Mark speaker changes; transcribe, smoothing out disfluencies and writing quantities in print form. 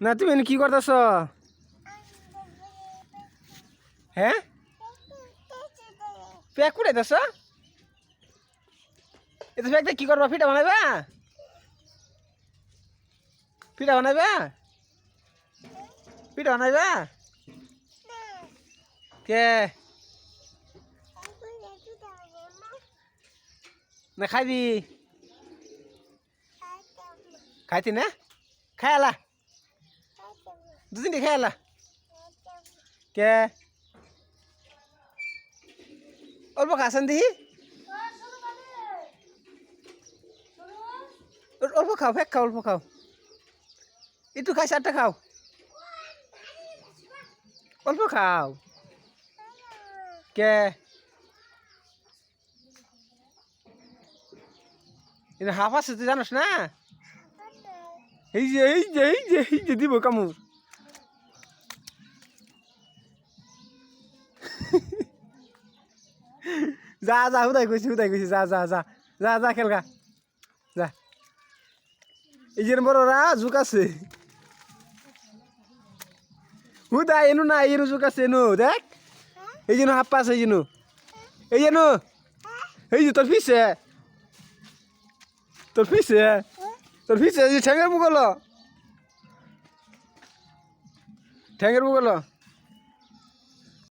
Speaker 1: না তুমি এনে কি করতেছ? হ্যাঁ, প্যাক কুড়াইতেছ? এটা প্যাক কি করবা? পিঠা বানাইবা? পিঠা বানাইবা? পিঠা বানাইবা? কে না খাইবি? খাইতি না? খাইলা দুদিনটি খাইলা কে অল্প খাসেন দিহি অল্প খাও ফেক খাও অল্প খাও একটু খাই চারটা খাও অল্প খাও কে হাফ আছে তুই জানোস না এই যে দিব কামড় যা যা হুদাই কইছি যা যা যা যা যা খেলগা যা এই যে বড়রা ঝুঁক আছে হুদা এনু না এনু ঝুঁক আছে এনু দেখ এই যেন হাপ্পা আছে এই যেন এই যে তোর ফিসে ঠ্যাঙের মুগল